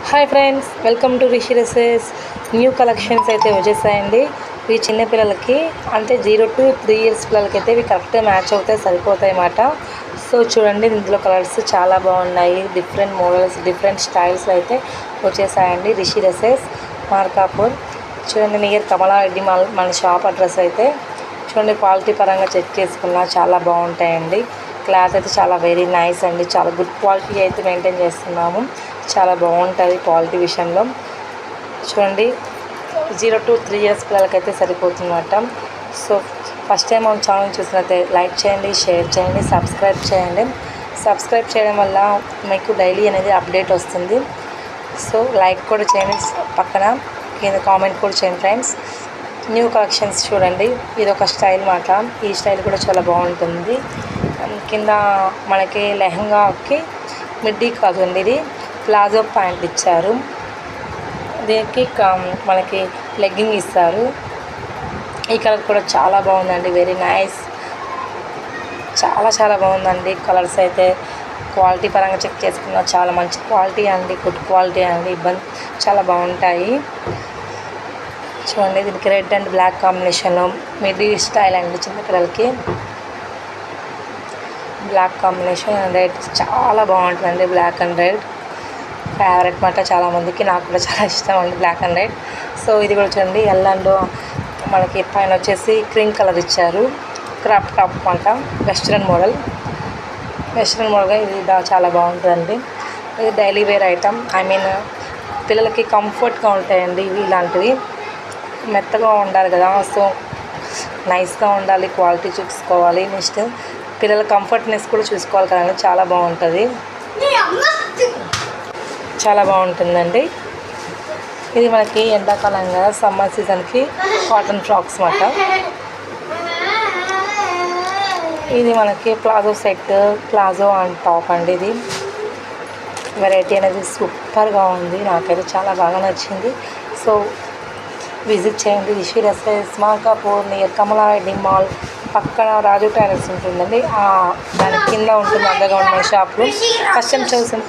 Hi friends, welcome to Rishi dresses. New collections అయితే వచ్చేసాయండి. ఇవి చిన్నపిల్లలకి అంటే 0 to 3 years పిల్లలకి అయితే ఇవి కరెక్ట్గా మ్యాచ్ అవుతాయి, సరిపోతాయి అన్నమాట. సో చూడండి, ఇందులో కలర్స్ చాలా బాగున్నాయి. డిఫరెంట్ మోడల్స్, డిఫరెంట్ స్టైల్స్ అయితే వచ్చేసాయండి. రిషి డ్రెస్సెస్, మార్కాపూర్. చూడండి, నియర్ కమలారెడ్డి మాల్ మన షాప్ అడ్రస్ అయితే. చూడండి, క్వాలిటీ పరంగా చెక్ చేసుకున్నా చాలా బాగుంటాయండి. క్లాత్ అయితే చాలా వెరీ నైస్ అండి. చాలా గుడ్ క్వాలిటీ అయితే మెయింటైన్ చేస్తున్నాము. చాలా బాగుంటుంది క్వాలిటీ విషయంలో. చూడండి, 0 to 3 years పిల్లలకైతే సరిపోతుందన్నమాట. సో ఫస్ట్ టైం మన ఛానల్ చూసినట్లయితే లైక్ చేయండి, షేర్ చేయండి, సబ్స్క్రైబ్ చేయండి. సబ్స్క్రైబ్ చేయడం వల్ల మీకు డైలీ అనేది అప్డేట్ వస్తుంది. సో లైక్ కూడా చేయండి, పక్కన కింద కామెంట్ కూడా చేయండి ఫ్రెండ్స్. న్యూ కలెక్షన్స్ చూడండి, ఇది ఒక స్టైల్ మాట. ఈ స్టైల్ కూడా చాలా బాగుంటుంది. కింద మనకి లెహంగాకి మిడ్డీ కాదండి, ఇది ప్లాజో ప్యాంట్ ఇచ్చారు. దీనికి మనకి లెగ్గింగ్ ఇస్తారు. ఈ కలర్ కూడా చాలా బాగుందండి, వెరీ నైస్. చాలా బాగుందండి. కలర్స్ అయితే క్వాలిటీ పరంగా చెక్ చేసుకున్నా చాలా మంచి క్వాలిటీ అండి, గుడ్ క్వాలిటీ అండి. చాలా బాగుంటాయి. చూడండి, దీనికి రెడ్ అండ్ బ్లాక్ కాంబినేషన్లో మిడ్డీ స్టైల్ అండి. చిన్నపిల్లలకి బ్లాక్ కాంబినేషన్ అండ్ రెడ్ చాలా బాగుంటుందండి. బ్లాక్ అండ్ రెడ్ ఫేవరెట్ మాట చాలామందికి, నాకు కూడా చాలా ఇష్టం అండి బ్లాక్ అండ్ రెడ్. సో ఇది కూడా చూడండి, ఎల్లంలో మనకి పైన వచ్చేసి క్రీమ్ కలర్ ఇచ్చారు. క్రాప్ టాప్ మాట, వెస్ట్రన్ మోడల్గా ఇది చాలా బాగుంటుందండి. ఇది డైలీ వేర్ ఐటమ్. పిల్లలకి కంఫర్ట్గా ఉంటాయండి ఇవి. ఇలాంటివి మెత్తగా ఉండాలి కదా, సో నైస్గా ఉండాలి, క్వాలిటీ చూసుకోవాలి. నెక్స్ట్ పిల్లల కంఫర్ట్నెస్ కూడా చూసుకోవాలి కదండి. చాలా బాగుంటుందండి. ఇది మనకి ఎండాకాలం కదా, సమ్మర్ సీజన్కి కాటన్ ఫ్రాక్స్ మాట. ఇది మనకి palazzo set, palazzo and top అండి. ఇది వెరైటీ అనేది సూపర్గా ఉంది, నాకైతే చాలా బాగా నచ్చింది. సో విజిట్ చేయండి Rishi dresses, Markapur near Kamala Reddy mall పక్కన రాజు టైలర్స్ ఉంటుందండి. దాని కింద ఉంటుంది అండర్గ్రౌండ్ మన షాప్లో. ఫస్ట్ టైం చూసిన